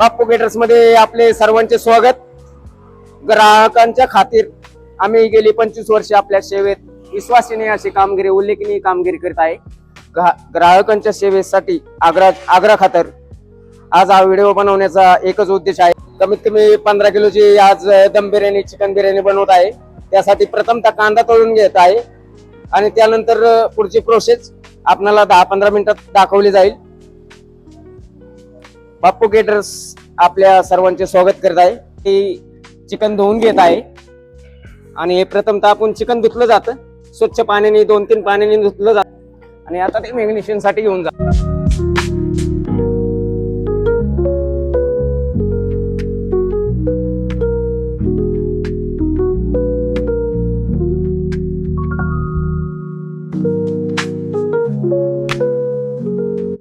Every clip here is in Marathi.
बाप्पू गेटर्स मध्ये आपले सर्वांचे स्वागत। ग्राहकांच्या खातीर आम्ही गेली 25 वर्षे आपल्या सेवेत विश्वासाने अशी कामगिरी उल्लेखनीय कामगिरी करत आहे। ग्राहकांच्या सेवेसाठी आग्रा खातर आज हा व्हिडिओ बनवण्याचा एकच उद्देश आहे। कमीत कमी 15 किलोची आज दम बिर्याणी चिकन बिर्याणी बनवत आहे। त्यासाठी प्रथमतः कांदा तळून घेत आहे आणि त्यानंतर पुढची प्रोसेस आपल्याला 10-15 मिनिटात दाखवली जाईल। बाप्पू गेटर्स आपल्या सर्वांचे स्वागत करत आहे। ही चिकन धुवून घेत आहे आणि हे प्रथमतः आपण चिकन धुतलं जातं, स्वच्छ पाण्याने 2-3 पाण्याने धुतलं जातं आणि आता ते मॅरिनेशन साठी घेऊन जात।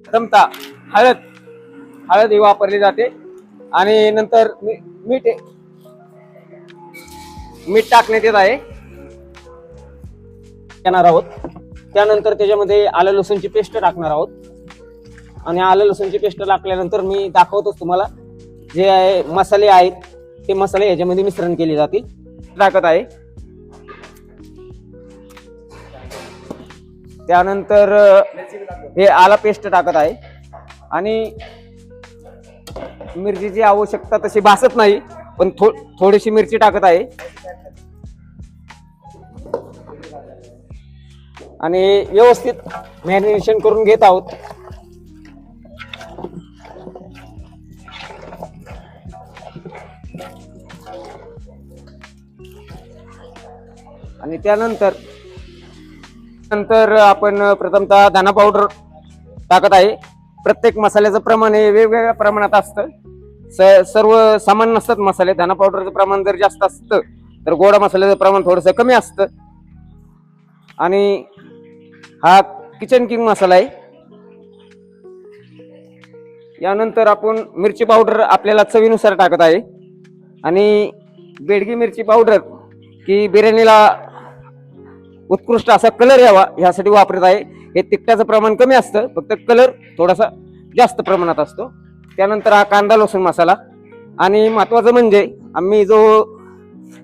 प्रथमतः हळद ही वापरली जाते आणि नंतर मीठ टाकण्यात येत आहे येणार आहोत। त्यानंतर त्याच्यामध्ये आलं लसूणची पेस्ट टाकणार आहोत आणि आलं लसूणची पेस्ट टाकल्यानंतर मी दाखवतोच तुम्हाला जे मसाले आहेत ते मसाले याच्यामध्ये मिश्रण केले जातील। टाकत आहे, त्यानंतर हे आला पेस्ट टाकत आहे आणि मिरचीची आवश्यकता तशी भासत नाही, पण थोडीशी मिरची टाकत आहे आणि व्यवस्थित मॅरिनेशन करून घेत आहोत। आणि त्यानंतर आपण प्रथमतः धना पावडर टाकत आहे। प्रत्येक मसाल्याचं प्रमाण हे वेगवेगळ्या प्रमाणात असतं, सर्व समान नसतात मसाले। धना पावडरचं प्रमाण जर जास्त असतं तर गोडा मसाल्याचं प्रमाण थोडंसं कमी असतं आणि हा किचन किंग मसाला आहे। यानंतर आपण मिरची पावडर आपल्याला चवीनुसार टाकत आहे आणि बेडगी मिरची पावडर की बिर्याणीला उत्कृष्ट असा कलर यावा यासाठी वापरत आहे। हे तिखटाचं प्रमाण कमी असतं, फक्त कलर थोडासा जास्त प्रमाणात असतो। त्यानंतर हा कांदा लसूण मसाला आणि महत्वाचं म्हणजे आम्ही जो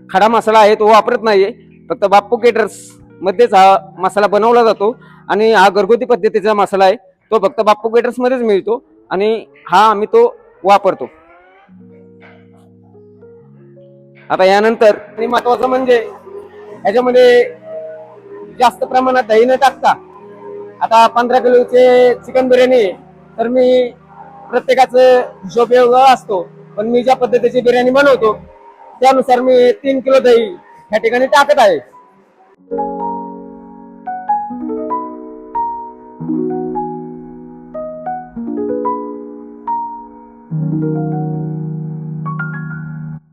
खडा मसाला आहे तो वापरत नाहीये, फक्त बाप्पू गेटर्स मध्येच हा मसाला बनवला जातो आणि हा घरगुती पद्धतीचा मसाला आहे, तो फक्त बाप्पू गेटर्स मध्येच मिळतो आणि हा आम्ही तो वापरतो। आता यानंतर महत्वाचं म्हणजे याच्यामध्ये जास्त प्रमाणात दही न टाकता, आता 15 किलोचे चिकन बिर्याणी तर मी प्रत्येकाचं हिशोब वेगळा असतो, पण मी ज्या पद्धतीची बिर्याणी बनवतो त्यानुसार मी 3 किलो दही या ठिकाणी टाकत आहे।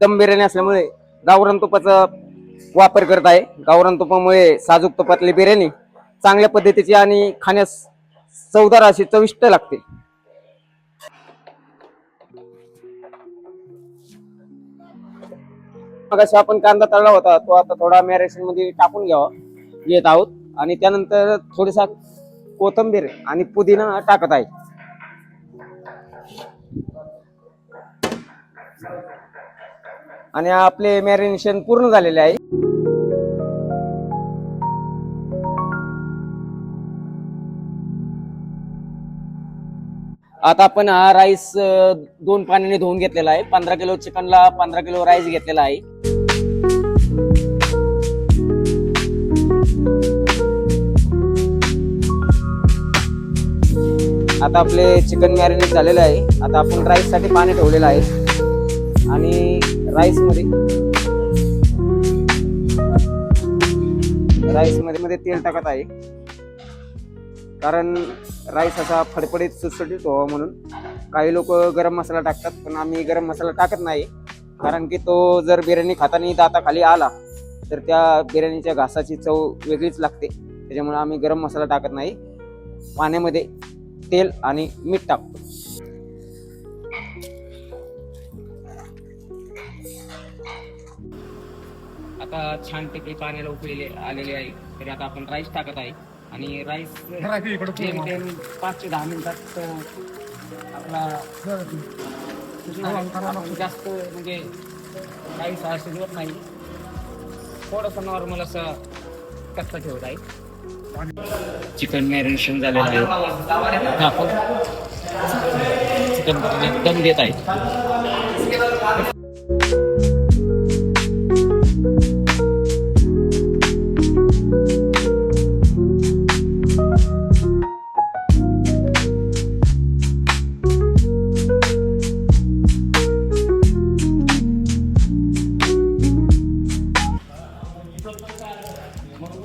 दम बिर्याणी असल्यामुळे गावरान तुपाचा वापर करत आहे। गावरान तुपामुळे साजूक तुपातली बिर्याणी चांगल्या पद्धतीची आणि खाण्यास चवदार अशी चविष्ट लागते। मगाशी आपण कांदा तळला होता तो आता थोडा मॅरिनेशन मध्ये टाकून घेत आहोत आणि त्यानंतर थोडीसा कोथिंबीर आणि पुदिना टाकत आहे। आणि आपले मॅरिनेशन पूर्ण झालेले आहे। आता आपण हा राईस 2 पाण्याने धुवून घेतलेला आहे। 15 किलो चिकनला 15 किलो राईस घेतलेला आहे। आता आपले चिकन मॅरिनेट झालेलं आहे। आता आपण राईस साठी पाणी ठेवलेलं आहे आणि राईस मध्ये तेल टाकत आहे, कारण राईस असा फडफडीत सुटसुटीत व्हावा म्हणून। काही लोक गरम मसाला टाकतात, पण आम्ही गरम मसाला टाकत नाही, कारण की तो जर बिर्याणी खाताना दाताखाली आला तर त्या बिर्याणीच्या घासाची चव वेगळीच लागते, त्याच्यामुळे आम्ही गरम मसाला टाकत नाही। पाण्यामध्ये तेल आणि मीठ टाकतो। आता छान पैकी पाण्याला उकळले आलेले आहे, तर आता आपण राईस टाकत आहे आणि राईस 5 ते 10 मिनिटात आपला आपण जास्त म्हणजे काही साहस शिजवत नाही, थोडंसं नॉर्मल असं कच्चा ठेवत आहे. चिकन मॅरिनेशन झालेलं आहे. आपण चिकन दम देत आहे.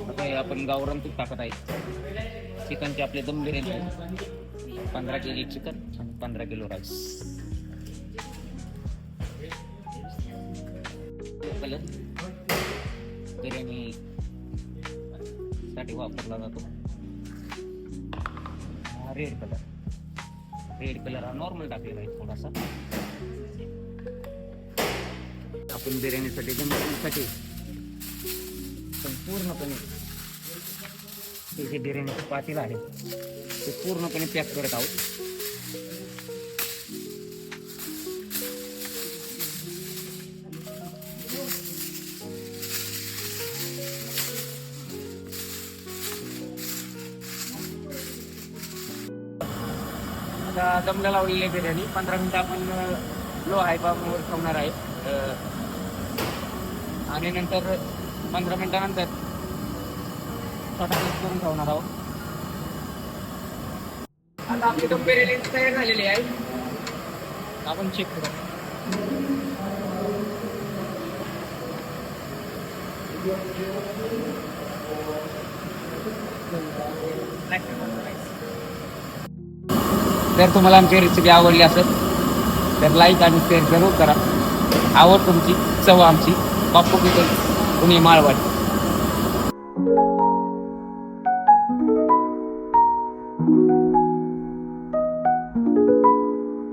आता हे आपण गावरान तूप टाकत आहे. चिकनचे आपले दम बिर्याणी 15 केजी चिकन आणि 15 किलो राईस. कलर बिर्याणी साठी वापरला जातो हा रेड कलर. रेड कलर हा नॉर्मल टाकलेला आहे थोडासा. आपण बिर्याणीसाठी दम बिर्याणीसाठी पूर्णपणे हे जे बिर्याणीचं पातेलं आहे ते पूर्णपणे पॅक करत आहोत. आता दमला लावलेली आहे बिर्याणी. 15 मिनिटं आपण लो हाय पावर ठेवणार आहे आणि नंतर 15 मिनिटानंतर छोटा पीस करून ठेवणार आहोत. आता आपली दम बिर्याणी तयार झालेली आहे. आपण चेक करू. जर तुम्हाला आमची रेसिपी आवडली असेल तर लाईक आणि शेअर जरूर करा. आवड तुमची, चव आमची. बाप्पू किचन, पुणे, माळवाडी.